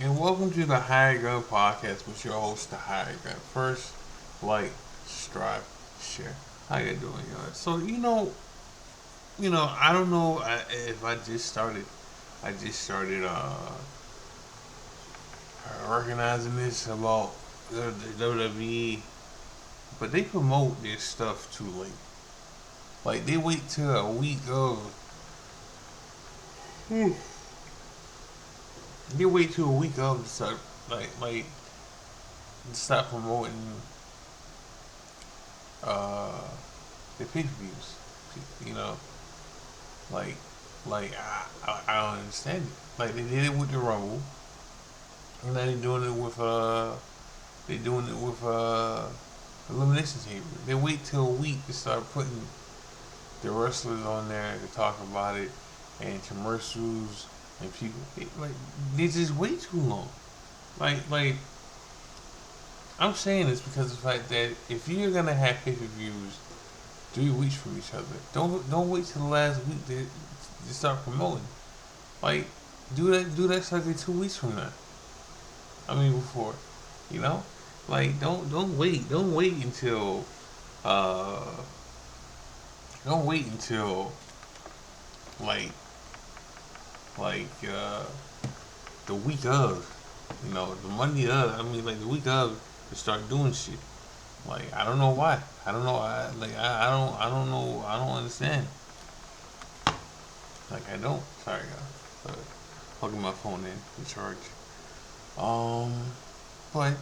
and welcome to the Hiredgun podcast with your host, the Hiredgun. First, like, subscribe, share. How you doing, y'all? So I don't know if I just started organizing this about the WWE, but they promote their stuff too late. Like they wait till a week of, they wait till a week of to start like to start promoting uh the pay per views. You know, like I don't understand it. Like they did it with the Rumble, and now they're doing it with Elimination Chamber. They wait till a week to start putting the wrestlers on there to talk about it, and commercials and people. Like they just wait too long. Like I'm saying this because of the fact that if you're gonna have pay per views 3 weeks from each other, don't wait till the last week to start promoting. Like do that something 2 weeks from now. I mean before, you know, like don't wait until uh don't wait until like like the week of, the Monday of. I mean like the week of to start doing shit. Like I don't know why. I don't know. I don't know. I don't understand. Like I don't. Sorry, guys. Plugging my phone in to charge. Um, but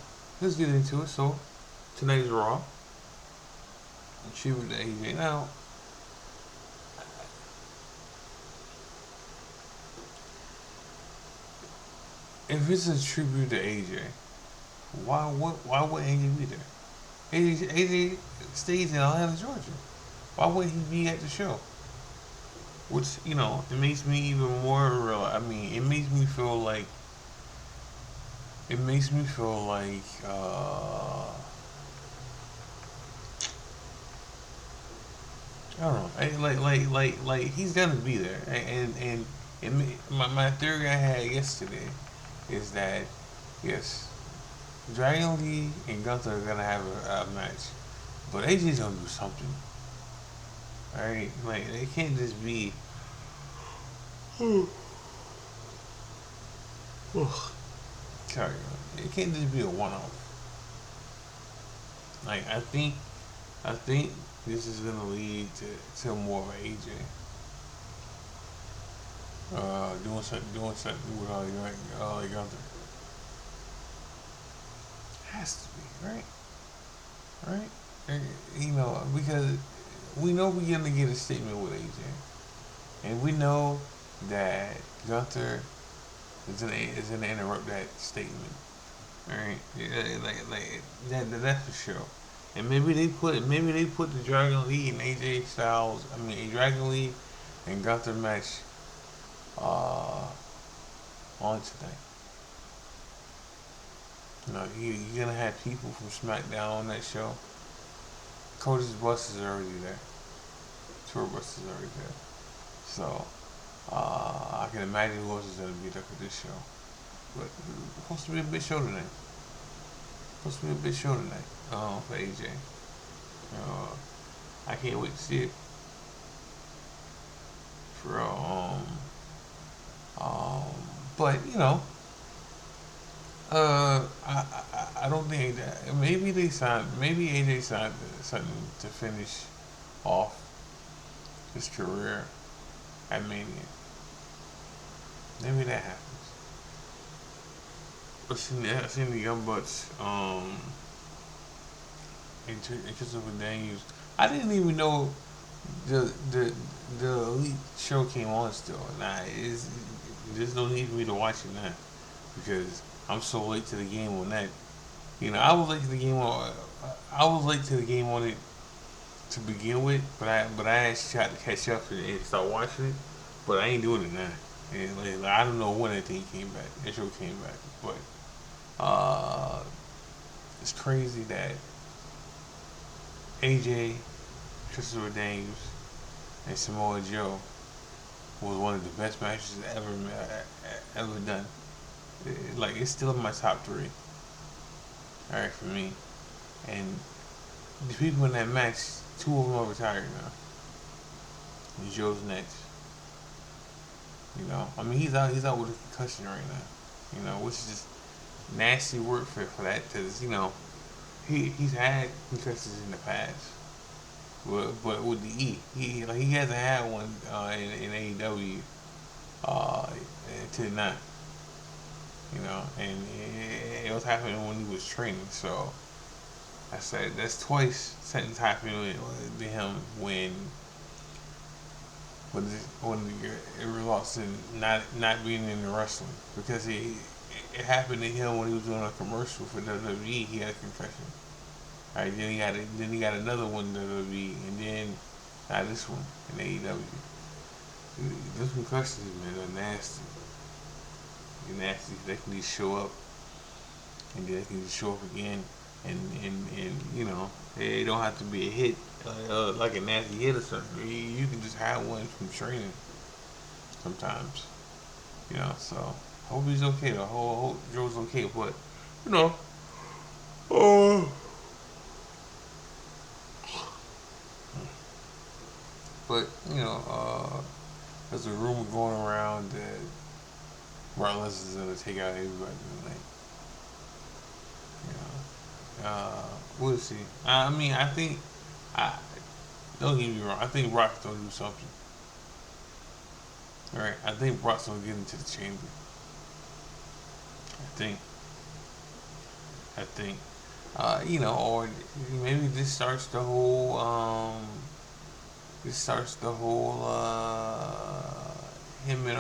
let's get into it. So tonight's Raw. Tribute to AJ. Now, if it's a tribute to AJ, why would AJ be there? AJ stays in Atlanta, Georgia. Why would he be at the show? Which it makes me even more real. I mean, it makes me feel like I don't know. Like he's gonna be there, and my theory I had yesterday is that yes, Dragon Lee and Gunther are gonna have a match, but AJ's gonna do something. All right, like it can't just be. Sorry, it can't just be a one-off. Like I think this is gonna lead to more of AJ doing something with Gunther. Has to be right, right. Because we know we're gonna get a statement with AJ, and we know that Gunther is gonna interrupt that statement. All right, yeah, like that's for sure. And maybe they put the Dragon Lee and AJ Styles. I mean, a Dragon Lee and Gunther match uh, on tonight. You're gonna have people from SmackDown on that show. Cody's Bus is already there. Tour Bus is already there. So I can imagine who else is gonna be there for this show. But it's supposed to be a big show tonight. Supposed to be a big show tonight. For AJ. Uh, I can't wait to see it. For real. But I don't think that maybe AJ signed something to finish off his career at Mania. Maybe that happens. I seen the Young Bucks and Christopher Daniels. I didn't even know the the the Elite show came on still. There's no need for me to watch it now because I'm so late to the game on that. I was late to the game on. I was late to the game on it to begin with, but I actually tried to catch up and start watching it, but I ain't doing it now. And I don't know when that thing came back. That show came back, but uh, it's crazy that AJ, Christopher Daniels, and Samoa Joe was one of the best matches ever done. Like it's still in my top three. All right, for me. And the people in that match, two of them are retired now. And Joe's next. You know, I mean he's out with a concussion right now. You know, which is just nasty work for that because you know he's had concussions in the past. But with the he hasn't had one in AEW until now. You know, and it was happening when he was training. So I said that's twice something's happening to him when it results in not being in the wrestling because it happened to him when he was doing a commercial for WWE. He had a concussion. All right, then he got another one in WWE, and then now this one in AEW. Those concussions, man, are nasty. They're nasty. They can just show up, and they can just show up again, and you know they don't have to be a hit like a nasty hit or something. You can just have one from training sometimes. You know, so I hope he's okay though. I hope Joe's okay, but you know, oh, but you know, there's a rumor going around that Brock Lesnar's gonna take out everybody tonight. You know, we'll see. I mean, I think I don't get me wrong. I think Brock's gonna do something. All right, I think Brock's gonna get into the chamber. I think. I think. You know, or maybe this starts the whole. This starts the whole. Him and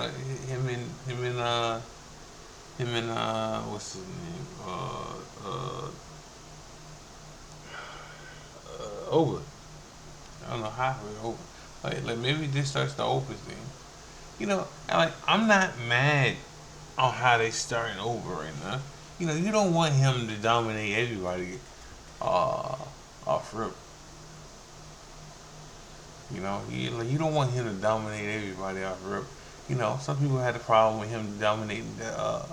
him and him and him and what's his name? Over. I don't know halfway over. Like maybe this starts the Oprah thing. You know, I'm not mad on how they starting over right now. You know, you don't want him to dominate everybody uh, off rip. You know, you don't want him to dominate everybody off rip. You know, some people had a problem with him dominating uh,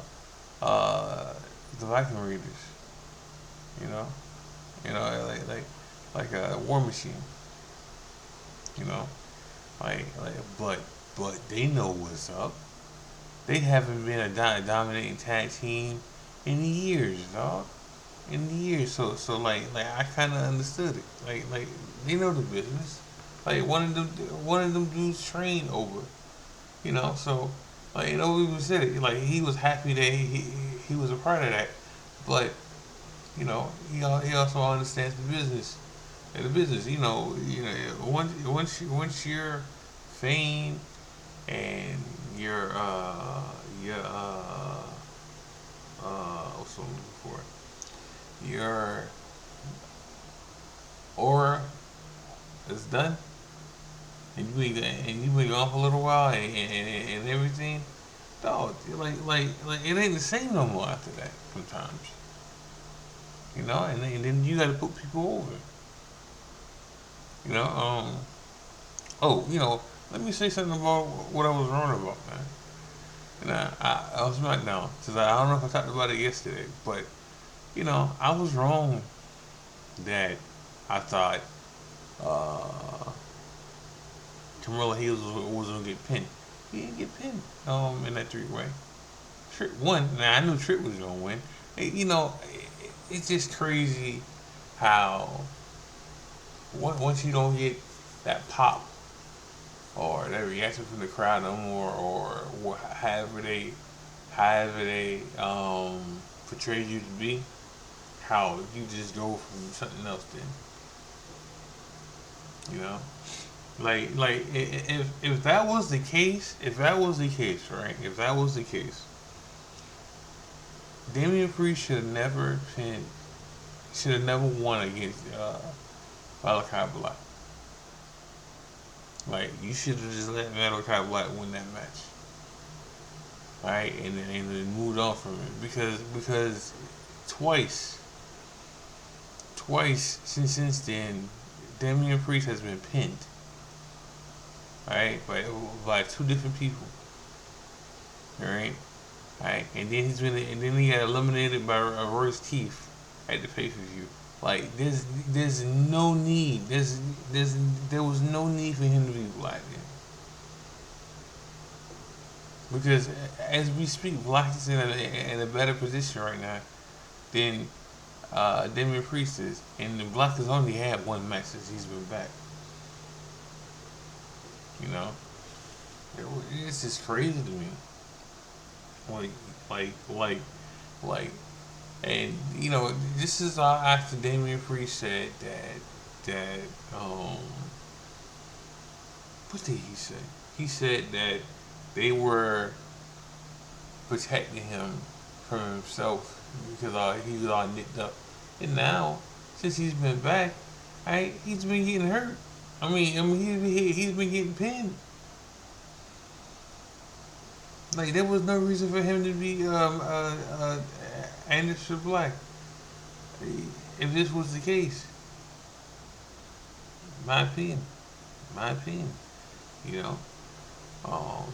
the Viking Raiders. You know, like a War Machine. You know, but they know what's up. They haven't been a dominating tag team in years, dog. In years, so like I kind of understood it. Like they know the business. Like one of them dudes trained over. You know, so like you know we said it. Like he was happy that he was a part of that, but you know he also understands the business. And the business, once you're fame and what's the one before your aura is done, and you been gone for a little while and everything, dog, like it ain't the same no more after that. Sometimes, and then you got to put people over. You know, oh, let me say something about what I was wrong about, man. And I was SmackDown, because I don't know if I talked about it yesterday, but, I was wrong that I thought uh, Carmelo Hayes was going to get pinned. He didn't get pinned in that three-way. Trick won. Now, I knew Trick was going to win. It's just crazy how once you don't get that pop or that reaction from the crowd no more, or however they portray you to be, how you just go from something else. Then if that was the case, right? If that was the case, Damian Priest should have never won against Malachi Black. Like you should have just let Malachi Black win that match, right? And then moved on from it because twice since then, Damian Priest has been pinned, right? By two different people, all right? Right, and then he got eliminated by Royce Keith at the pay per view. Like there's no need. There's there was no need for him to be black because as we speak, Black is in a better position right now than Damian Priest is, and Black has only had one match since he's been back. You know, it's just crazy to me. Like, like, like, like, and you know, this is after Damian Priest said that what did he say? He said that they were protecting him from himself because he was all nicked up, and now since he's been back, he's been getting hurt. He's been getting pinned. Like there was no reason for him to be Anderson Black. If this was the case, my opinion, my opinion, you know,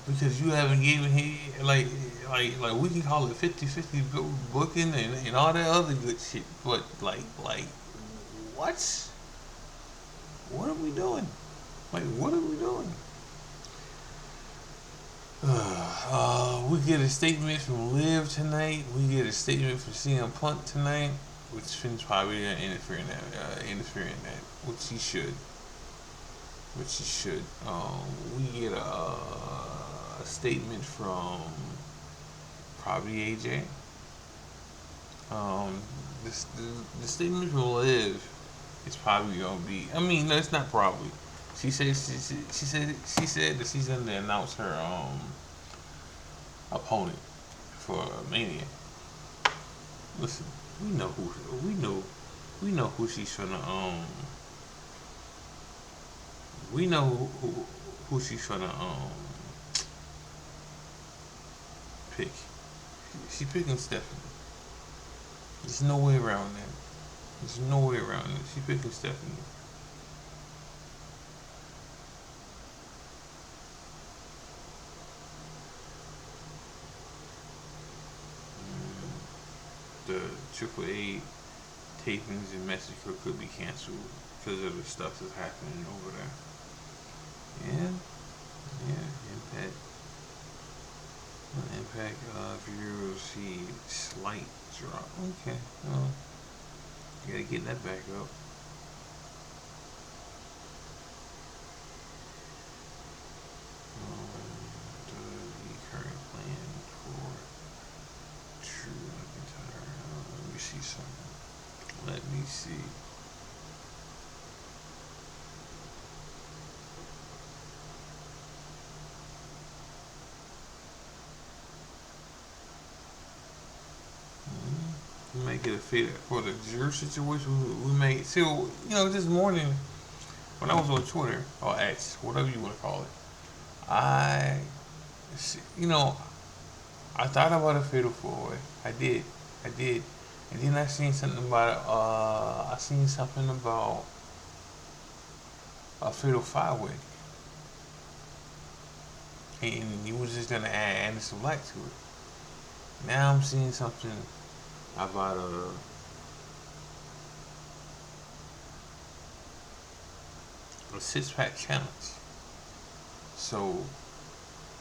because you haven't given him like we can call it 50-50 booking and all that other good shit, but what? What are we doing? Like what are we doing? We get a statement from Liv tonight. We get a statement from CM Punk tonight, which Finn's probably gonna interfere in that, which he should. Which he should. We get a statement from probably AJ. The statement from Liv is probably gonna be. I mean, no, it's not probably. She said that she's gonna announce her opponent for Mania. Listen, we know who we know who she's gonna we know who she's gonna pick. She's picking Stephanie. There's no way around that. There's no way around it. She's picking Stephanie. The AAA tapings in Mexico could be canceled because of the stuff that's happening over there. Yeah, yeah, Impact viewers see slight drop. Okay, well, you gotta get that back up. The current plan for True McIntyre. Let me see something. Let me see. We may get a fit for the Drew situation. We may see. You know, this morning when I was on Twitter or X, whatever you want to call it, I, you know, I thought about a fatal four way. I did, and then I seen something about I seen something about a fatal five way, and you was just gonna add Anderson Black to it. Now I'm seeing something about a 6-pack challenge. So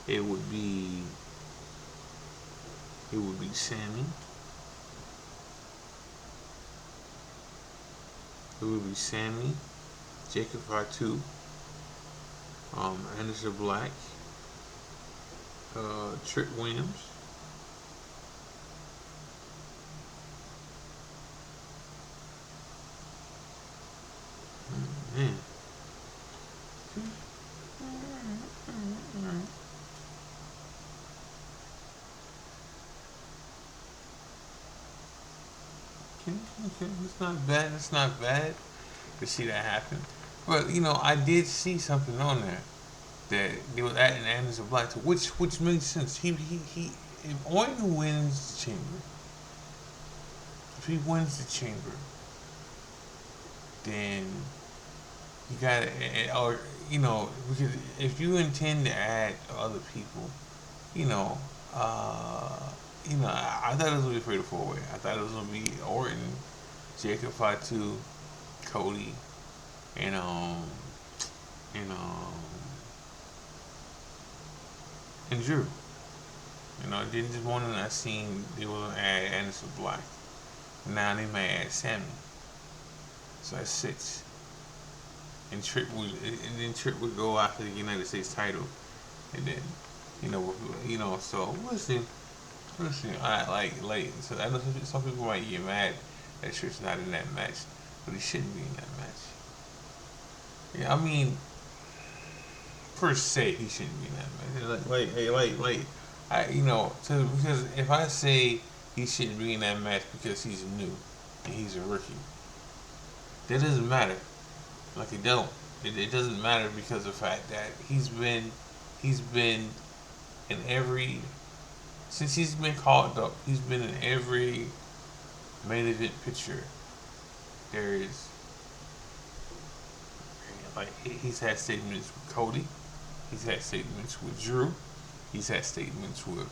it would be Sammy. It would be Sammy, Jacob Fatu, Anderson Black, Trick Williams. Man. Okay, it's not bad. It's not bad to see that happen. But you know, I did see something on there that they was adding Anderson Black to, which makes sense. He if Orton wins the chamber, if he wins the chamber, then you gotta, or you know, because if you intend to add other people, you know, I thought it was gonna be fatal four way. I thought it was gonna be Orton, Jacob Fatu, Cody, and and and Drew. Then this morning I seen they were gonna add Anderson Black. Now they may add Sammy. So that's six. And then Trick would go after the United States title, and then so we'll see. We'll see. So I know some people might get mad that Trick's not in that match, but he shouldn't be in that match. Yeah, I mean, per se, he shouldn't be in that match. Because if I say he shouldn't be in that match because he's new and he's a rookie, that doesn't matter. Like it don't. It doesn't matter because of the fact that he's been in every since he's been called up. He's been in every main event picture. There is he's had statements with Cody. He's had statements with Drew. He's had statements with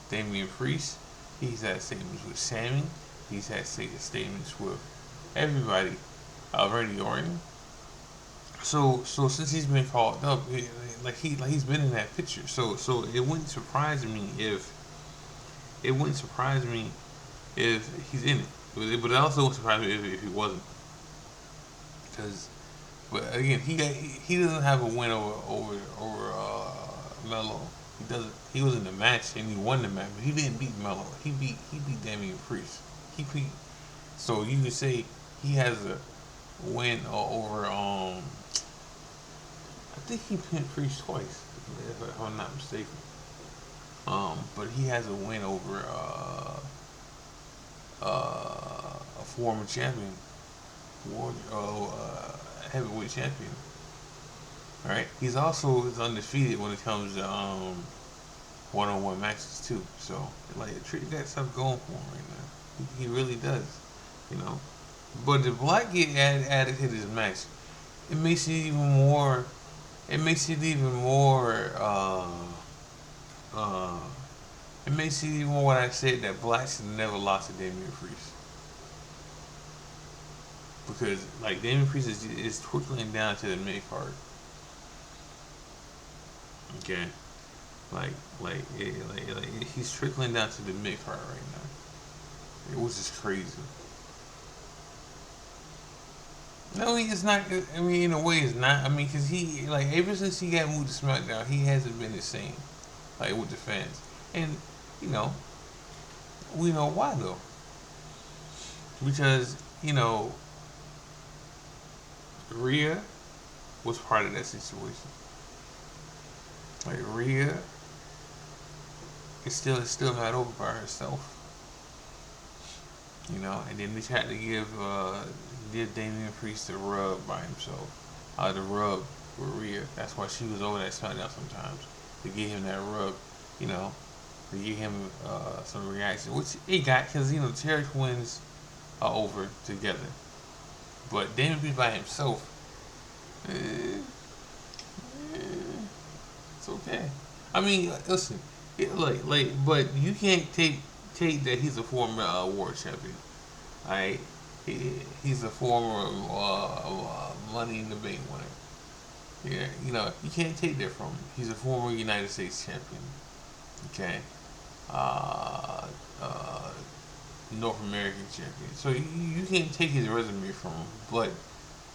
Damian Priest. He's had statements with Sammy. He's had statements with everybody. Randy Orton. So since he's been called up, he's been in that picture. So it wouldn't surprise me if he's in it. But it also wouldn't surprise me if he wasn't. Because, but again, he doesn't have a win over Melo. He doesn't. He was in the match and he won the match, but he didn't beat Melo. He beat Damian Priest. He beat. So you could say he has a win over I think he pinned Priest twice, if I'm not mistaken. But he has a win over a former champion, heavyweight champion. All right. He's also is undefeated when it comes to one-on-one matches too. So Trick got stuff going for him right now. He really does. You know. But the Black get added to this match, it makes it even more. It makes it even more. It makes it even more what I said that Black should never lost to Damian Priest, because Damian Priest is trickling down to the mid card. Okay, he's trickling down to the mid card right now, which is crazy. No, it's not. I mean, in a way, it's not. I mean, because ever since he got moved to SmackDown, he hasn't been the same, with the fans. And, you know, we know why, though. Because, Rhea was part of that situation. Rhea is still not over by herself. And then they tried to give Damian Priest the rub by himself. The rub with Rhea. That's why she was over that SmackDown sometimes. To give him that rub, to give him some reaction. Which he got because, Terry Twins are over together. But Damian Priest by himself, it's okay. I mean, listen, but you can't take that he's a former world champion. Alright, he's a former Money in the Bank winner. Yeah, you can't take that from him. He's a former United States champion. Okay, North American champion. So you can't take his resume from him. But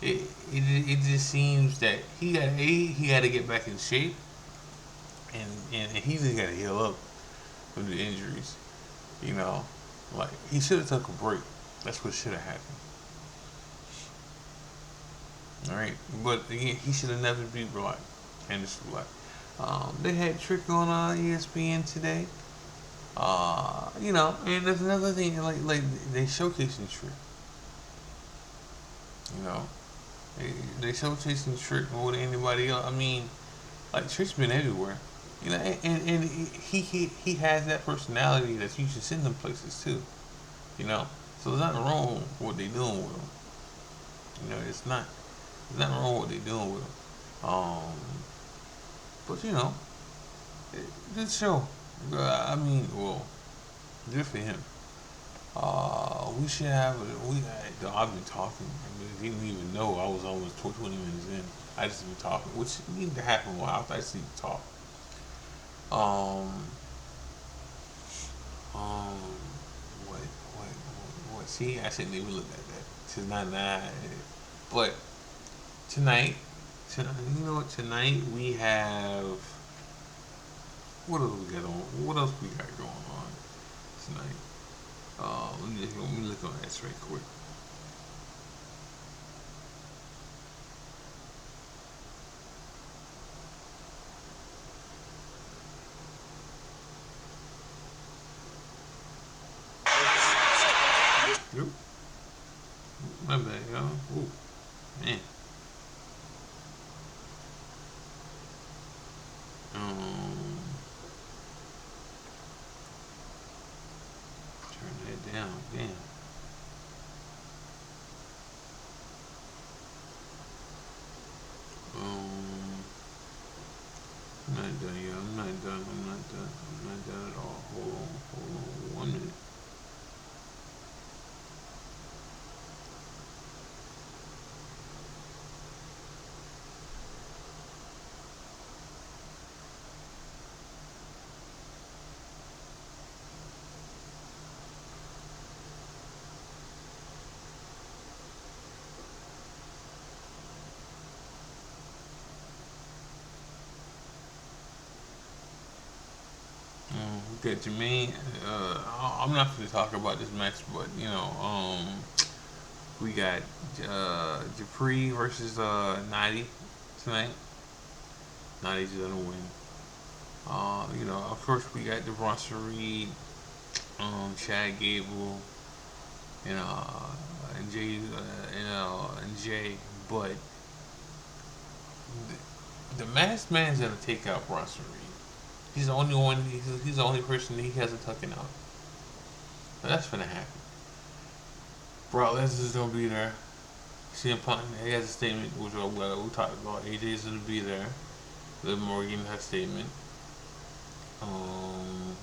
it just seems that he had to get back in shape, and he just got to heal up from the injuries. He should have took a break. That's what should have happened. All right, but again, he should have never beat Black. Anderson Black. They had Trick on ESPN today. And there's another thing they showcasing Trick. They showcasing Trick more than anybody else. I mean, Trick's been everywhere. And he has that personality that you should send them places too. So there's nothing wrong with what they're doing with him. It's not. There's nothing wrong with what they're doing with him. But good show. Good for him. We should have. I've been talking. I mean, didn't even know I was almost 20 minutes in. I just been talking, which needed to happen while I just need to talk. Um, um, what? See, I shouldn't even look at that. It's not nine. But tonight, tonight, you know what? Tonight we have. What else we got on? What else we got going on tonight? Let me look on this right quick. Yep. My bad, y'all. Ooh, man. Um, Turn that down. Damn. Um, I'm not done yet. I'm not done. I'm not done. I'm not done at all. Hold on. Hold on. 1 minute. Okay, Jermaine. I'm not going to talk about this match, but we got Dupree versus Nadi tonight. Nadi's gonna win. Of course, we got Devonta Reed, Chad Gable, and Jay. But the masked man's gonna take out Bronson Reed. He's the only one. He's the only person that he hasn't taken out. But that's gonna happen. Brock Lesnar's gonna be there. CM Punk, he has a statement which we talked about. AJ's gonna be there. Liv Morgan has a statement. Um,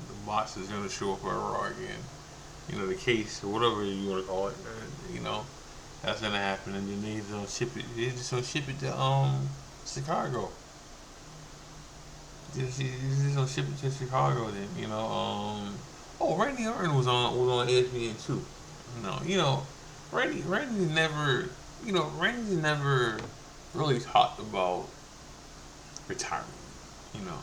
the boss is gonna show up at Raw again. The case or whatever you want to call it. That's gonna happen, and then they're gonna ship it. They're just gonna ship it to Chicago. They're just gonna ship it to Chicago. Then oh, Randy Orton was on ESPN too. Randy's never Randy's never really talked about retirement. You know,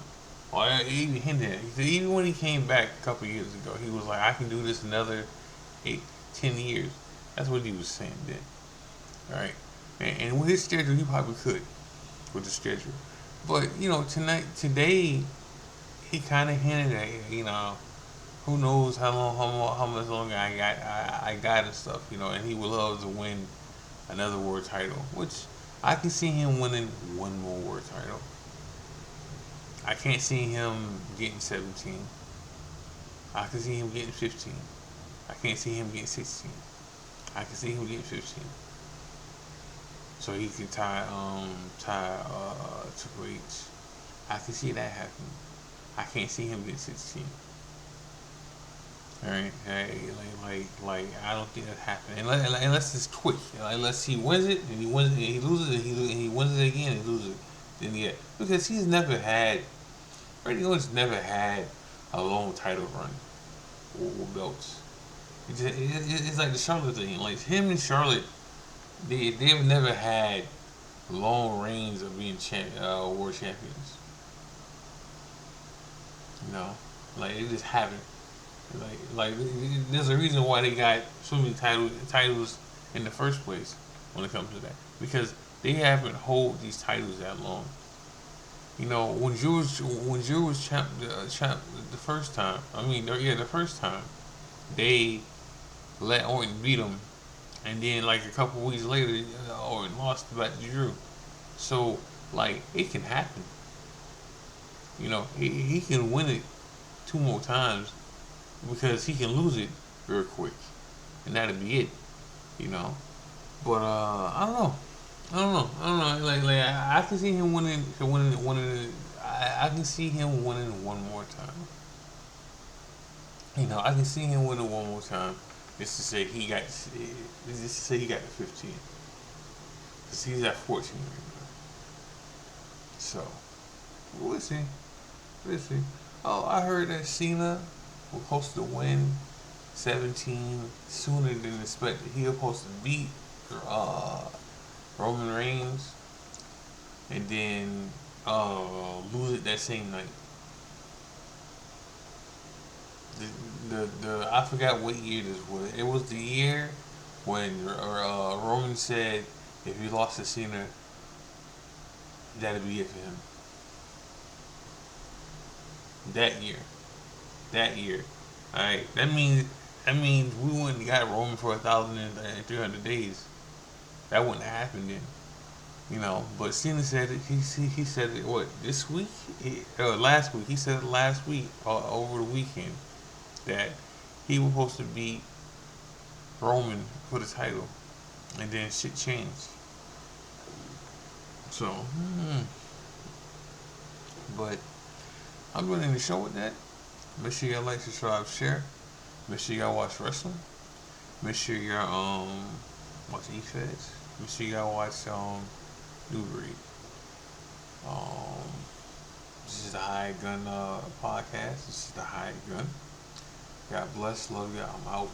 or even hinted at. Even when he came back a couple years ago, he was like, "I can do this another 8, 10 years." That's what he was saying then. All right, and with his schedule, he probably could with the schedule. But today, he kind of hinted at who knows how much longer I got and stuff. And he would love to win another world title, which I can see him winning one more world title. I can't see him getting 17. I can see him getting 15. I can't see him getting 16. I can see him getting 15. So he can tie Triple H. I can see that happening. I can't see him getting 16. All right, hey, like I don't think that happened unless it's quick. Unless he wins it and he wins it and he loses it, he wins it again and he loses it. Then yeah, because he's never had Randy Orton's never had a long title run or belts. It's like the Charlotte thing. Like him and Charlotte, they've never had long reigns of being world champions. You know, like they just haven't. Like there's a reason why they got so many titles in the first place when it comes to that because they haven't hold these titles that long. When Drew was champ the first time. I mean, yeah, the first time they let Orton beat him, and then like a couple weeks later, Orton lost back to Drew. So like it can happen. He can win it two more times because he can lose it real quick, and that'll be it. You know. But I don't know. I don't know. Like I can see him winning. I can see him winning one more time. I can see him winning one more time. Just to say he got, just to say he got the 15, because he's at 14 right now. So we'll see. We'll see. Oh, I heard that Cena was supposed to win 17 sooner than expected. He was supposed to beat uh, Roman Reigns and then lose it that same night. The I forgot what year this was. It was the year when Roman said if he lost to Cena, that'd be it for him. That year, that year. All right, that means we wouldn't have got Roman for 1,300 days. That wouldn't have happened then. But Cena said it. He said it. What, this week? Last week. He said it last week, over the weekend, that he was supposed to beat Roman for the title, and then shit changed. So, but I'm running the show with that. Make sure y'all like, subscribe, share. Make sure y'all watch wrestling. Make sure y'all watch E-Feds. Make sure y'all watch New Breed. Um, this is the Hiredgun podcast. This is the Hiredgun. God bless. Love you. I'm out.